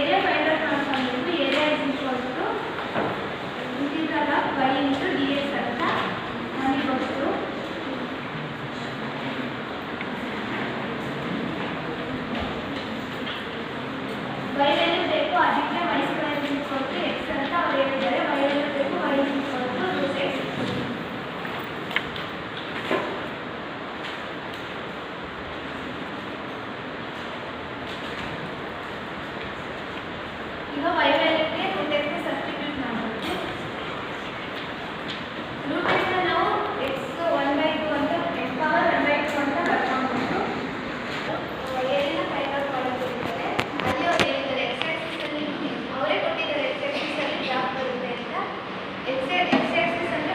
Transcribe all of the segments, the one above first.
Area find out ಮಾಡ್ಕೊಬೇಕು. Area is equal to integral of y into d x ಅಂತ ನಮಗೆ ಗೊತ್ತು. y value ಬೇಕು, ಅದಕ್ಕೆ y square is equal to x ಅಂತ ಅವ್ರು ಹೇಳಿದ್ದಾರೆ. y ವ್ಯಾಲ್ಯೂ ಬೇಕು, y is equal to root x. ಈಗ y ವ್ಯಾಲ್ಯೂಗೆ ರೂಟ್ x ಗೆ ಸಬ್ಸ್ಟಿಟ್ಯೂಟ್ ಮಾಡಬೇಕು. ರೂಟ್ x ನ ನಾವು x 1/2 ಅಂತ x ಪವರ್ 1/2 ಅಂತ ಬರ್ಕೊಬಹುದು. ಏರಿಯಾನ ಫೈಂಡ್ ಔಟ್ ಮಾಡೋದಿರ್ತದೆ. ಅಲ್ಲಿ ಅವ್ರು ಹೇಳಿದ್ದಾರೆ x ಆಕ್ಸಿಸ್ ಅಲ್ಲಿ ಅವರೇ ಕೊಟ್ಟಿದ್ದಾರೆ x ಆಕ್ಸಿಸ್ ಅಲ್ಲಿ ಗ್ರಾಫ್ ಬರುತ್ತೆ ಅಂತ. x ಆಕ್ಸಿಸ್ ಅಂದ್ರೆ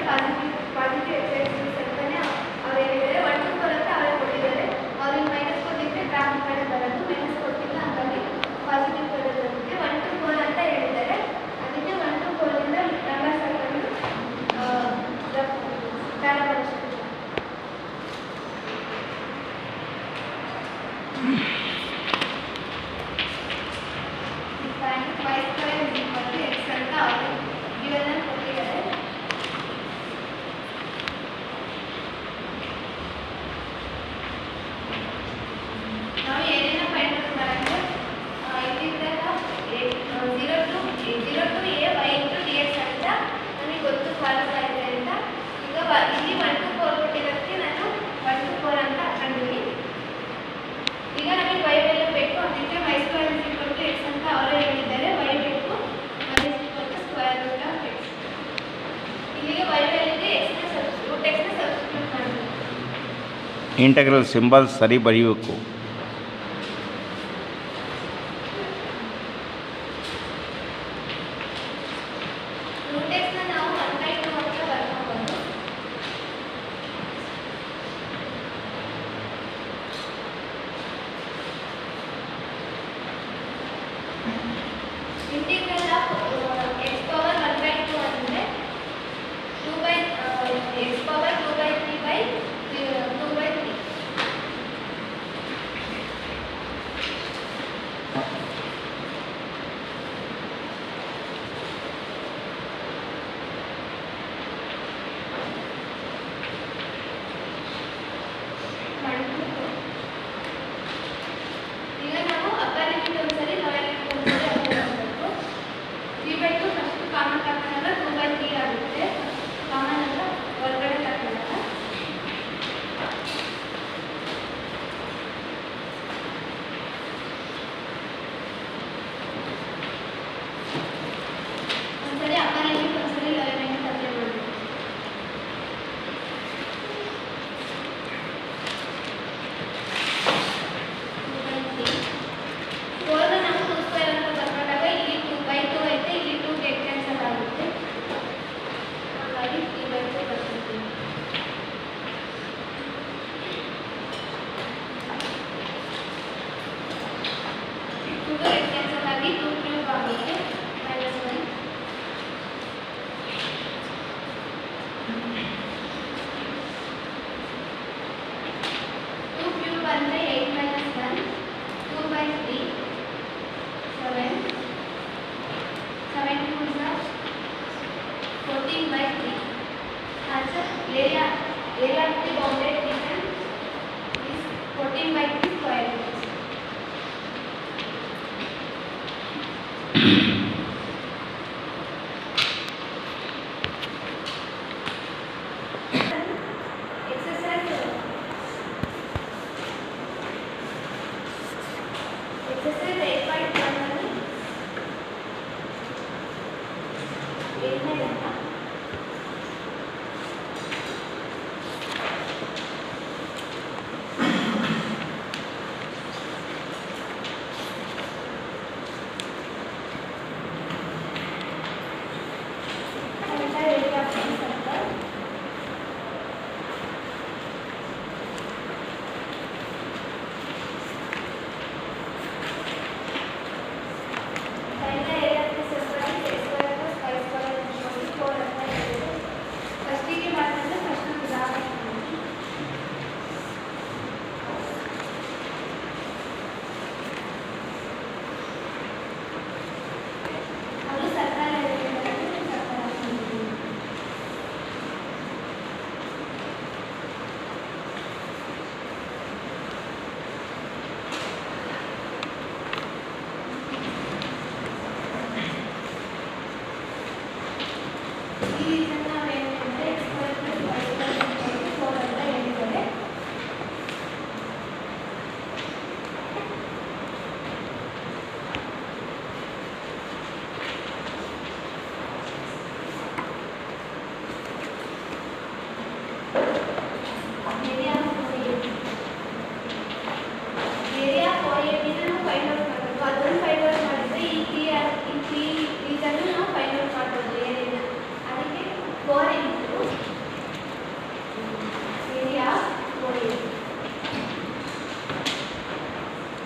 ಪಾಸಿಟಿವ್ x ಆಕ್ಸಿಸ್ ಅಂತಾನೆ ಅವ್ರು ಹೇಳಿದ್ದಾರೆ. 1 to 4 ಅಂತ ಅವರೇ ಕೊಟ್ಟಿದ್ದಾರೆ. ಅವ್ರಿಗೆ ಮೈನಸ್ ಕೊಟ್ಟಿದ್ರೆ ಗ್ರಾಫ್ ಕಡೆ ಬರೋದು, ಮೈನಸ್ ಕೊಟ್ಟಿಲ್ಲ ಹಾಗಾಗಿ ಪಾಸಿಟಿವ್ ಕಡೆ ಬರುತ್ತೆ. 1 to 4 ಅಂತ ಹೇಳಿದ್ದಾರೆ. ಅದಕ್ಕೆ 1 to 4 ಇಂದ ನಂಬರ್ಸ್ ಹಾಕೊಂಡು parabola y square is equal to x ಅಂತ ಅವರು ಇವೆಲ್ಲ ಕೊಟ್ಟಿದ್ದಾರೆ. ನಾವು ಏನೇನ ಫೈಂಡ್ ಔಟ್ ಮಾಡೋಕ್ಕೆ integral of 0 to a y into d x ಅಂತ ನನಗೆ ಗೊತ್ತು ಫಾಲೋ ಆಗಿದೆ ಅಂತ. ಈಗ ಇಲ್ಲಿ 1 to 4 ಕೊಟ್ಟಿರೋದಕ್ಕೆ ನಾನು 1 to 4 ಅಂತ ಹಾಕೊಂಡಿದ್ದೀನಿ. ಈಗ ನಮಗೆ y ವ್ಯಾಲ್ಯೂ ಬೇಕು, ಅದಕ್ಕೆ y square is equal to x ಅಂತ ಅವರೇ ಹೇಳಿದ್ದಾರೆ. y ಬೇಕು, y is equal to square root of x. ಇಲ್ಲಿಗೆ y ವ್ಯಾಲ್ಯೂಗೆ ರೂಟ್ x ನ ಸಬ್ಸ್ಟಿಟ್ಯೂಟ್ ಮಾಡಬೇಕು. ಇಂಟಗ್ರಲ್ ಸಿಂಬಲ್ ಸರಿ ಬರೆಯಬೇಕು. ರೂಟ್ x ನ ನಾವು 1/2 ಅಂತ ಬರ್ಕೊಬಹುದು. ಇಂಟಿಗ್ರಲ್ ಆಫ್ x ಪವರ್ 1/2 ಅಂದ್ರೆ 2 x ಪವರ್ 2/3 ಬೈ 2/3.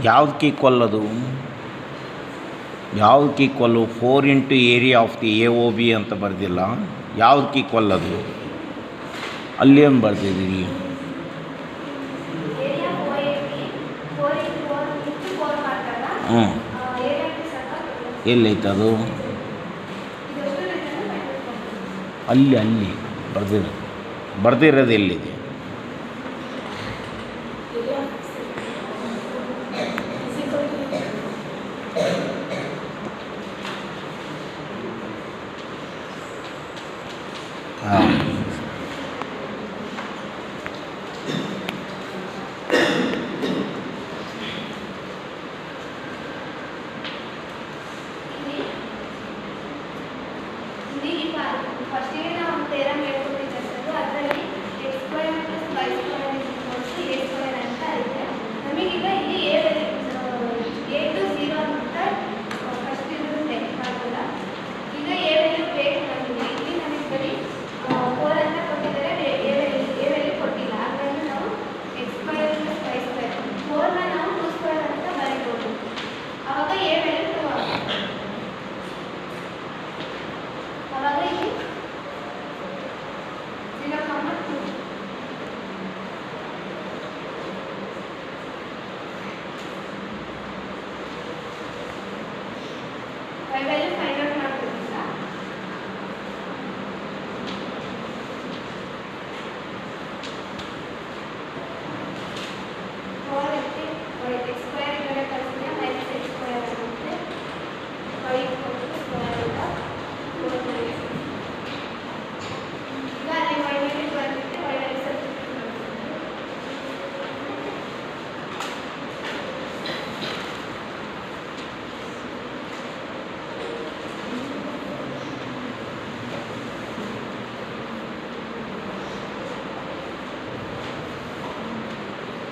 ಯಾವುದಕ್ಕೆ ಈಕ್ವಲ್ ಅದು? ಯಾವುದಕ್ಕೆ equal? 4 into area of the A O B ಅಂತ ಬರೆದಿಲ್ಲ, ಯಾವುದಕ್ಕೆ ಈಕ್ವಲ್ ಅದು? ಅಲ್ಲೇನು ಬರ್ತಿದ್ದೀರಿ? ಏರಿಯಾ 480 4 ಇಂಟು 4 ಇಂಟು 4 ಮಾಡ್ತಾರ. ಹ್ಞೂ, ಏರಿಯಾಕ್ಕೆ ಸ್ವಲ್ಪ ಎಲ್ಲೈತೆ ಅದು? ಇದಷ್ಟು ರೀತಿಯನ್ನು ಮಾಡ್ಕೊಳ್ಬೋದು. ಅಲ್ಲಿ ಬರ್ದಿರೋದು ಎಲ್ಲಿದೆ? ಹಾಂ, ಇಲ್ಲಿ ಫಸ್ಟಿಗೆ ನಾವು ಥಿಯರಮ್ ಹೇಳ್ಕೊಟ್ಟಿದ್ದು ಅದರಲ್ಲಿ x square plus Y square a square ಅಂತ ಇದೆ. ನಮಗೀಗ ಇಲ್ಲಿ ಎ ಟು 0 ಅಂತ ಫಸ್ಟ್ ಇದು ಲೆಕ್ಕಾಗಲ್ಲ. ಈಗ ಎ ವ್ಯಾಲ್ಯೂ ಬೇಕು ನಮಗೆ. ಇಲ್ಲಿ ನಮಗೆ ಬರೀ 4 ಅಂತ ಕೊಟ್ಟಿದ್ದಾರೆ, ಎ ವ್ಯಾಲ್ಯೂ ಕೊಟ್ಟಿಲ್ಲ. ಹಾಗಾಗಿ ನಾವು X square plus Y square 4ನ ನಾವು 2 ಸ್ಕ್ವೇರ್ ಅಂತ ಬರೀಬೋದು. ಆವಾಗ ಎ ವ್ಯಾಲ್ಯೂ 2 ಆಗುತ್ತೆ. ಆವಾಗ ಇಲ್ಲಿ 0,2 y ವ್ಯಾಲ್ಯೂ ಫೈಂಡ್ ಔಟ್ ಮಾಡ್ಬೋದಿಲ್ಲ. ಎಕ್ಸ್ ಸ್ಕ್ವೇರ್ ಈ ಕಡೆ ಕಳಿಸಿದ್ರೆ ಮೈನಸ್ ಎಕ್ಸ್ ಸ್ಕ್ವೇರ್ ಆಗುತ್ತೆ. y ಸ್ಕ್ವೇರ್ ಇಂದ 4 ಈಗ ಅಲ್ಲಿ y ವ್ಯಾಲ್ಯೂ ಬಂದಿದೆ, y ವ್ಯಾಲ್ಯೂ ಸಬ್ಸ್ಟಿಟ್ಯೂಟ್ ಮಾಡ್ತೀವಿ.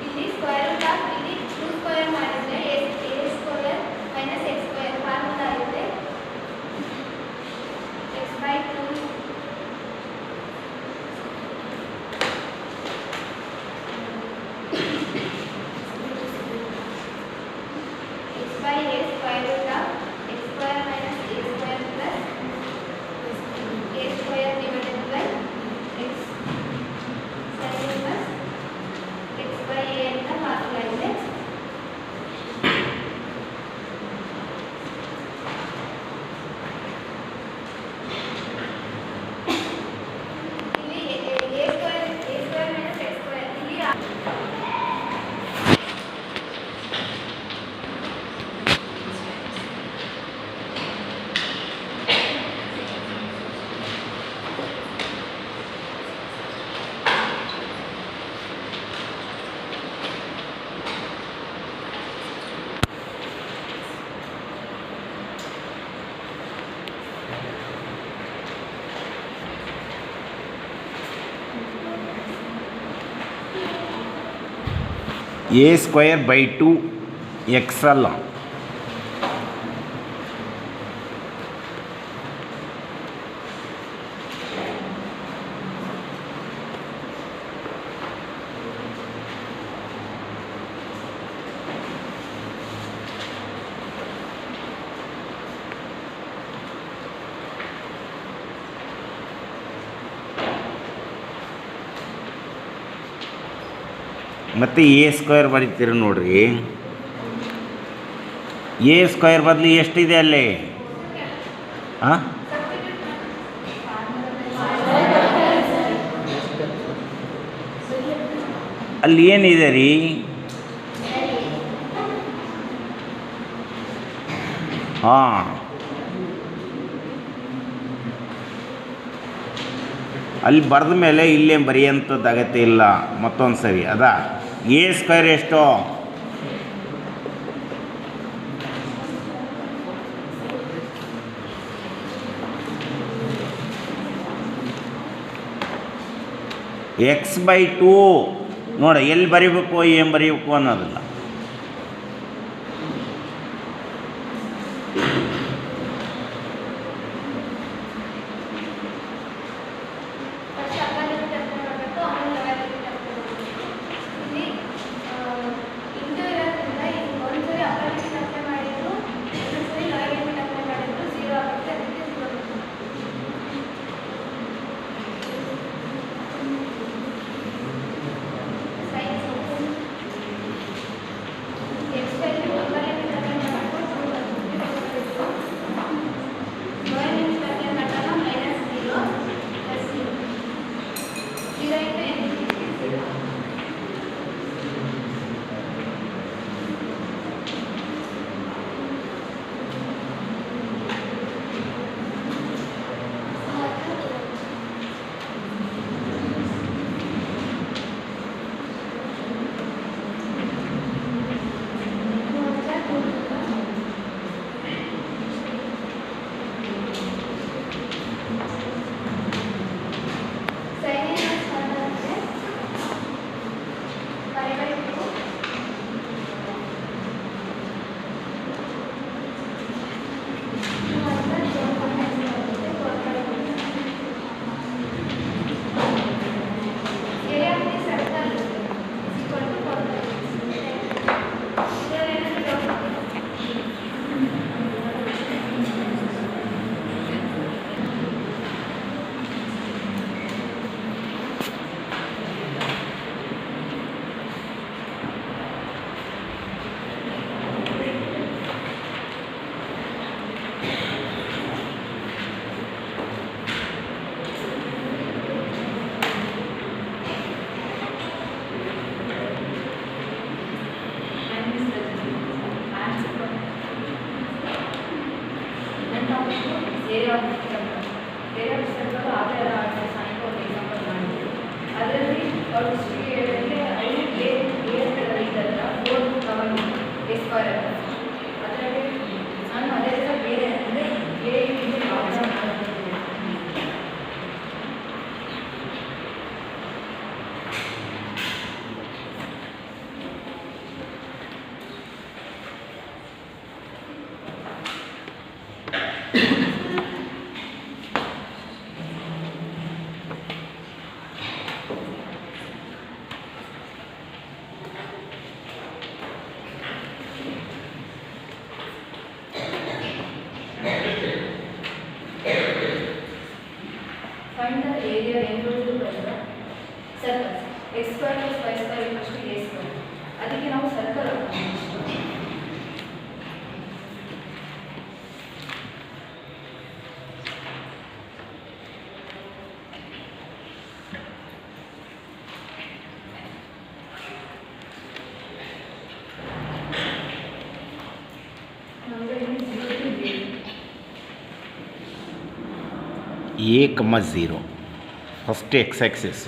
ಇಲ್ಲಿ ಸ್ಕ್ವೇರ್ ರೂಟ್ ಆಫ್ ಇಲ್ಲಿ 2 ಸ್ಕ್ವೇರ್ ಮಾಡಿದ್ರೆ a square minus X square formula ಇದೆ. x/2 x/a square root of x square minus a square plus a square divided by x sin inverse x/a ಅಂತ formula ಇದೆ. ಇಲ್ಲಿ a square minus x square ಇಲ್ಲಿ A square by 2 X ಅಲ್ಲ, ಮತ್ತು A square ಬರೀತೀರಿ ನೋಡ್ರಿ. A square ಬದಲು ಎಷ್ಟಿದೆ ಅಲ್ಲಿ? ಹಾಂ, ಅಲ್ಲಿ ಏನಿದೆ ರೀ? ಹಾಂ, ಅಲ್ಲಿ ಬರೆದ ಮೇಲೆ ಇಲ್ಲೇ ಬರೆಯೋಂಥದ್ದು ಅಗತ್ಯ ಇಲ್ಲ. ಮತ್ತೊಂದು ಸರಿ ಅದಾ ಎ ಸ್ಕ್ವೇರ್ ಎಷ್ಟು? x/2 ನೋಡಿ, ಎಲ್ಲಿ ಬರೀಬೇಕು ಏನು ಬರೀಬೇಕು ಅನ್ನೋದಿಲ್ಲ. ಇಲ್ಲಿ ಇಂಟು ಇರೋದ್ರಿಂದ ಇಲ್ಲಿ 1 ಬಂದು area of circle. Area of circle ಆ ಥರ ಸಾಯಂಕಾಲ ಒಂದು ಎಕ್ಸಾಂಪಲ್ ಮಾಡಿದ್ರು. ಅದರಲ್ಲಿ ಅವ್ರು ಹಿಸ್ಟ್ರಿ ಹೇಳಿದ್ರೆ ಅವರು ಇದಲ್ಲ ಬೋರ್ಡ್ ಕವರ್ ಎಸ್ಪೈರ್ ಅದರಲ್ಲಿ ನಾನು ಅದೇ ಥರ ಬೇರೆ ಅಂದರೆ ಯಾವ ಥರ ಮಾಡ್ಬೋದು. Find the area enclosed by the circle. X square plus y square equals to a square. ಅದಕ್ಕೆ ನಾವು circle A, 0 first X Axis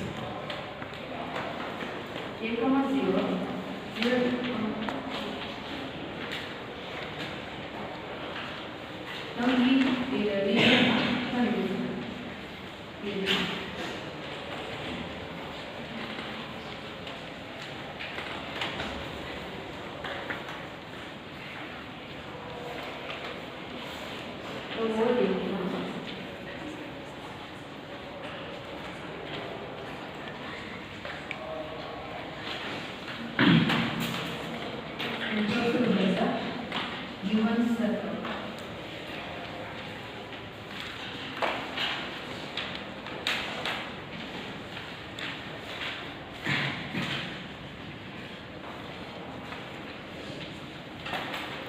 given circle.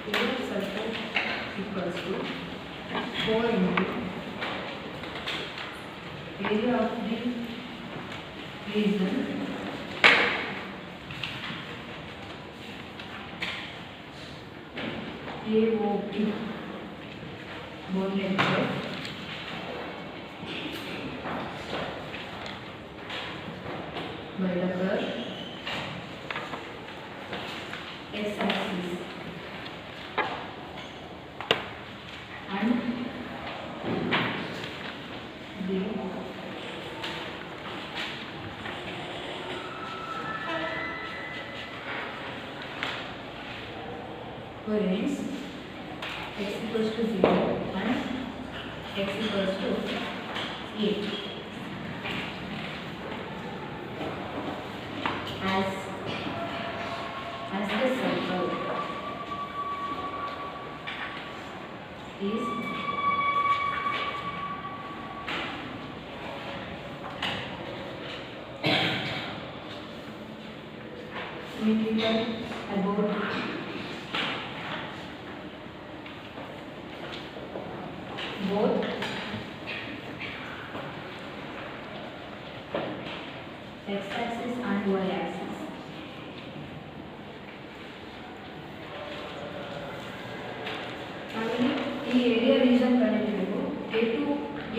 Given circle equals to 4 into area of the region AOP bone network by the curve x-axis and the coordinates x equals to 0 and x equals to 8 as the circle is symmetrical about both x-axis and y-axis. ಆಮೇಲೆ ಈ area reason ಕಂಡಿದ್ದೀವಿ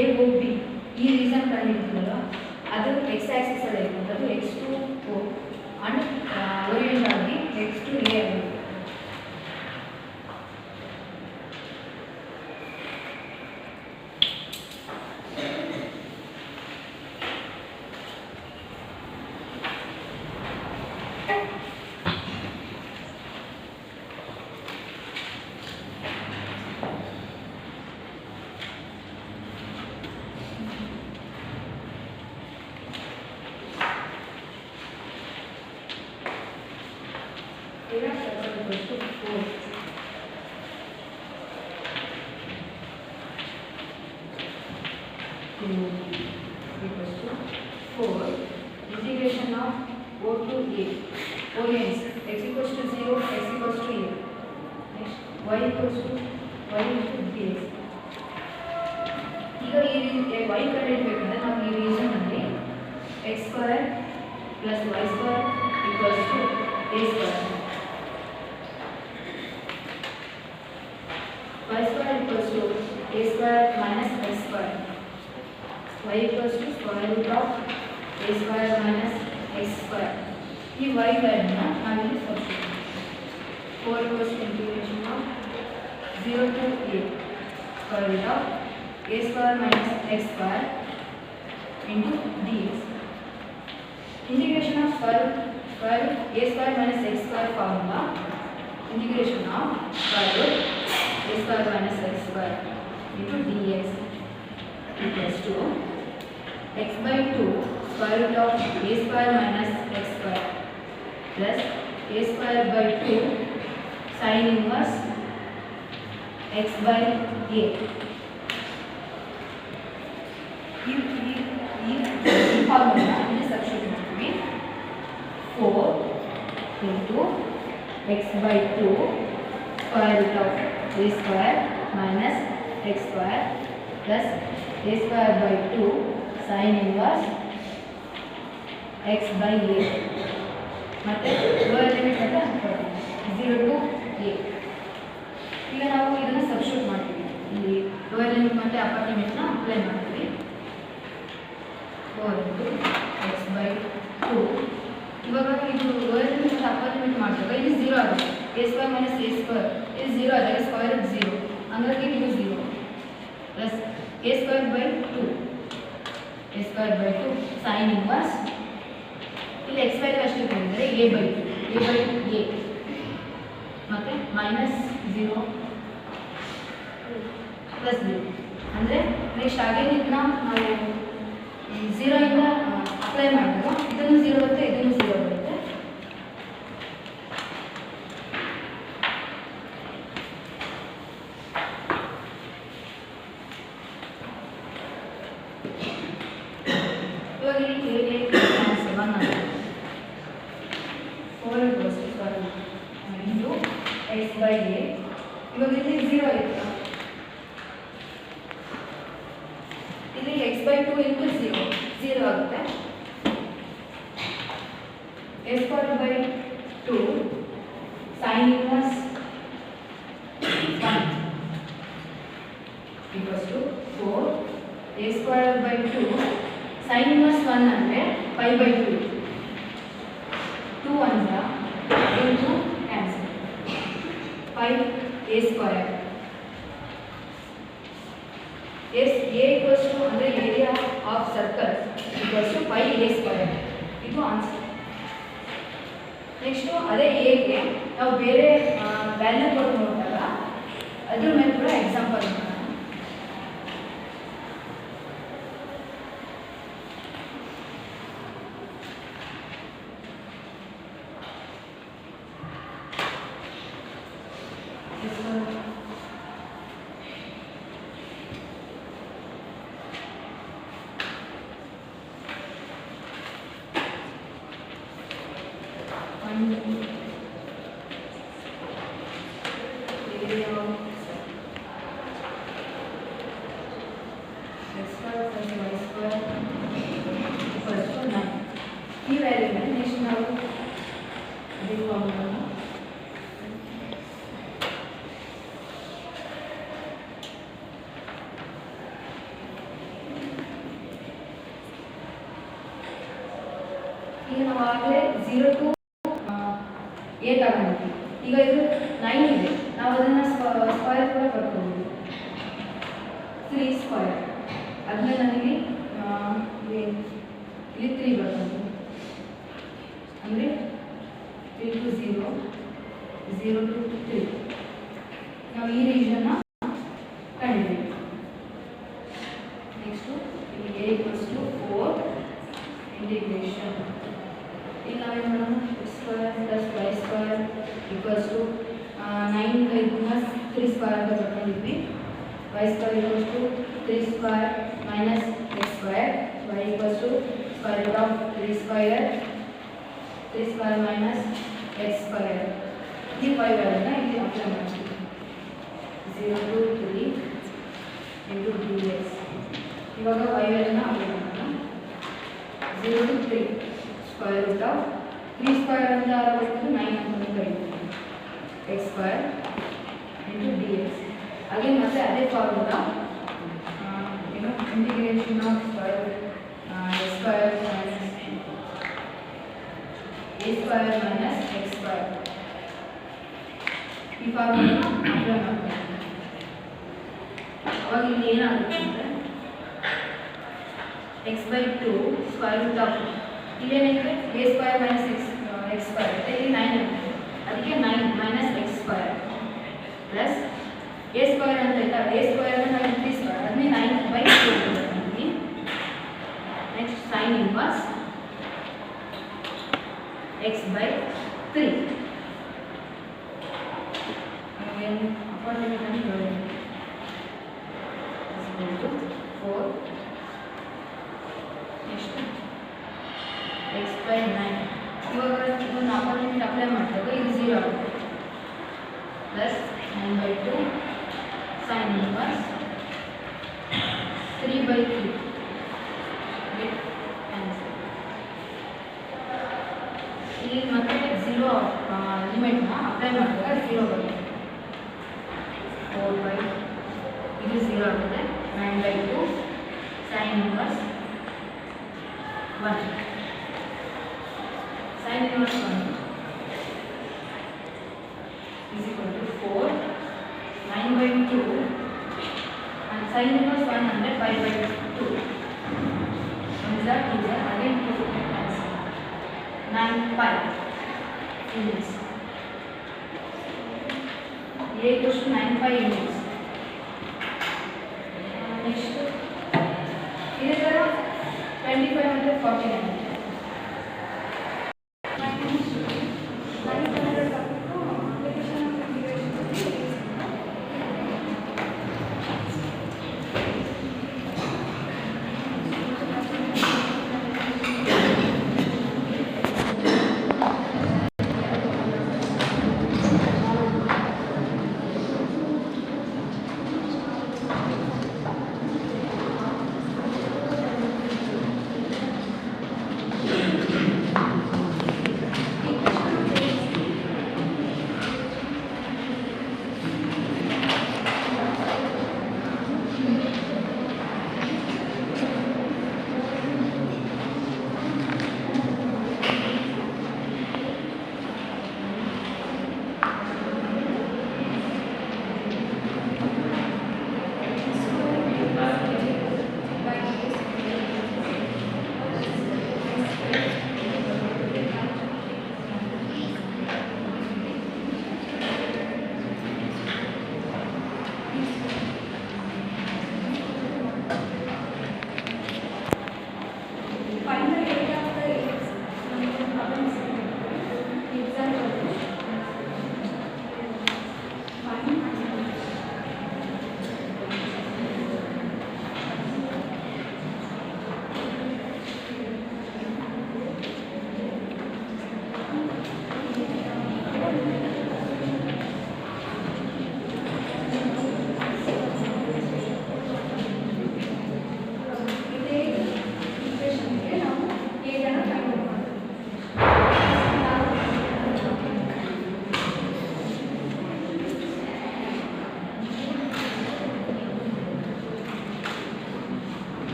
AOB ಈ reason ಕಂಡಿದ್ದೀವಲ್ಲ ಅದು x-axis ಅಲ್ಲಿ ಇರುತ್ತೆ. ಅದು x2 O and orient ಆಗಿ x2 A ಆಗುತ್ತೆ. Area circle equals to 4. Equals to 4. Integration of O to A. O ends. X equals to 0, x equals to A. Next, y equals to dx. ಈಗ ಈ y ಕಂಡುಹಿಡಿಯಬೇಕಂದ್ರೆ ನಾವು ಈ region ಅಲ್ಲಿ x square plus y square equals to a square. y square equals to a square y equals to square root of a square minus x square. ಈ y ವ್ಯಾಲ್ಯೂನ ನಾವಿಲ್ಲಿ substitute ಮಾಡ್ತೀವಿ. 4 equals to integration of 0 to a square root of a square minus x square into dx. Integration of square root a square minus x square formula. Integration of square root a square minus x square into dx equals to x by 2 square root of a square minus x square plus a square by 2 sin inverse x by a. ಈ formula ಇಲ್ಲಿ substitute ಮಾಡ್ತೀವಿ. 4 into x by 2 square root of a square minus x square plus a square by 2 sin inverse x by a. ಮತ್ತೆ lower limit ಅಂತ ಹಾಕ್ಕೊಳ್ತೀವಿ 0 to a. ಈಗ ನಾವು ಇದನ್ನು substitute ಮಾಡ್ತೀವಿ. ಇಲ್ಲಿ ಲೋಯರ್ ಲಿಮಿಟ್ ಮತ್ತು ಅಪ್ಪರ್ ಲಿಮಿಟ್ನ ಅಪ್ಲೈ ಮಾಡ್ತೀವಿ. 4 into x by 2. ಇವಾಗ ಇದು ಲೋಯರ್ ಲಿಮಿಟ್ ಮತ್ತು ಅಪ್ಪರ್ ಲಿಮಿಟ್ ಮಾಡಿದಾಗ ಇಲ್ಲಿ 0 ಆಗುತ್ತೆ. a square minus a square ಇಲ್ಲಿ 0 ಆದಾಗ ಸ್ಕ್ವೇರ್ ರೂಟ್ 0, ಹಂಗಾಗಿ ಇದು 0 plus a square by 2 a square by 2 sine inverse ಇಲ್ಲಿ x ವ್ಯಾಲ್ಯೂ ಅಷ್ಟೇ ಬಂದರೆ a ಬೈ a ಮತ್ತು ಮೈನಸ್ 0 ಪ್ಲಸ್ 0 ಅಂದರೆ ನೆಕ್ಸ್ಟ್ ಅಗೇನ್ ಇದನ್ನ ನಾವು 0 ಇಂದ ಅಪ್ಲೈ ಮಾಡಿದಾಗ ಇದನ್ನು 0 ಬರುತ್ತೆ, ಇದನ್ನು 0 ಬರುತ್ತೆ. ಇವಾಗ ಇಲ್ಲಿ a 7 ಆಗುತ್ತೆ. 4 equals to square root into x by a. ಇವಾಗ ಇಲ್ಲಿ 0 ಇತ್ತು, ಇಲ್ಲಿ x by 2 into 0 ಆಗುತ್ತೆ. a square by 2 sin inverse 1 equals to 4 a square by 2 sin inverse 1 ಅಂದರೆ pi by 2 2 1 into cancel 5 a square a equals to ಅಂದರೆ area of circle equals to pi a square. ಇದು answer. Next ಅದೇ ಎಗೆ ನಾವು ಬೇರೆ value ಕೊಟ್ಟು ನೋಡಿದಾಗ ಅದ್ರ ಮೇಲೆ ಕೂಡ ಎಕ್ಸಾಂಪಲ್ ಮಾಡೋಣ. ಈ ವ್ಯಾಲ್ಯೂ ಮೇಲೆ ನೆಕ್ಸ್ಟ್ ನಾವು ಇದು ಮಾಡೋಣ. ಈಗ ನಾವು ಆಗಲೇ 0 to a ತಗೊಂಡಿದ್ವಿ. ಈಗ ಇದು 9 ಇದೆ, ನಾವು ಅದನ್ನು ಸ್ಕ್ವೇರ್ ಕೂಡ ಬರ್ಕೋಬೋದು. 3 ಸ್ಕ್ವೇರ್ ಅದನ್ನ ನನಗೆ ಇಲ್ಲಿ 3 ಬರ್ಬೋದು, ಅಂದರೆ 3 to 0 0 to 3. ನಾವು ಈ ರೀಜನ್ನ ಕಂಡಿದ್ದೀವಿ. ನೆಕ್ಸ್ಟು ಇಲ್ಲಿ a equals to 4 ಇಂಟಿಗ್ರೇಷನ್. ಇಲ್ಲಿ ನಾವೇನು ಮಾಡೋಣ, x square plus y square equals to 9 ಇದನ್ನ 3 ಸ್ಕ್ವೇರ್ ಅಂತ ಬರ್ಕೊಂಡಿದ್ವಿ. y square equals to 3 square minus x square, y equals to square root of 3 square minus x square. ಈ 5 ವ್ಯಾಲ್ಯೂನ ಇಲ್ಲಿ apply ಮಾಡ್ತೀವಿ. 0 to 3 into dx. ಇವಾಗ y ವ್ಯಾಲ್ಯೂನ apply ಮಾಡೋಣ. 0 to 3 square root of 3 square ಅಂತ ಬರ್ತದೆ 9 ಅಂತ ಕರೀತೀವಿ. x square into dx. ಹಾಗೆ ಮತ್ತೆ ಅದೇ ಫಾರ್ಮುಲಾ ಏನು integration of x square minus a square minus x square. ಈ ಫಾರ್ಮುಲಾ ಅಪ್ಲೈ ಮಾಡಬೇಕು. ಅವಾಗ ಇಲ್ಲಿ ಏನಾಗುತ್ತೆ ಅಂದರೆ x/2 ಸ್ಕ್ವೇರ್ ರೂಟ್ ಆಫ್ ಇಲ್ಲೇನಿದೆ a square minus x square ಇಲ್ಲಿ 9 ಇರುತ್ತೆ, ಅದಕ್ಕೆ 9 minus x square plus a square ಅಂತ ಇದ್ದಾಗ a ಸ್ಕ್ವೇರ್ ಅಂದರೆ 3 ಸ್ಕ್ವೇರ್ ಅದನ್ನೇ 9/2 ಬರುತ್ತೆ. Next sine inverse x/3 apartment ಅಂತ ಹೇಳಿ 4 ನೆಕ್ಸ್ಟ್ x/9 ಇವಾಗ ಇದನ್ನು ಅಪಾರ್ಟ್ಮೆಂಟ್ ಅಪ್ಲೈ ಮಾಡಿದಾಗ ಇದು 0 ಆಗುತ್ತೆ plus 9/2 sine inverse 3/3 get answer. ಇಲ್ಲಿ ಮತ್ತೆ 0 ಲಿಮಿಟ್ನ ಅಪ್ಲೈ ಮಾಡಿದಾಗ 0 ಬರುತ್ತೆ. 4/, ಇದು 0 ಆಗುತ್ತೆ. 9/2 sine inverse 1 sin inverse 1 is equal to 4 9/2 and sin inverse 1 under 5/2. 1 is that 2 is that again 2 cancel 9/5 units. A equals to 9/5 units. Next is 25 under 49.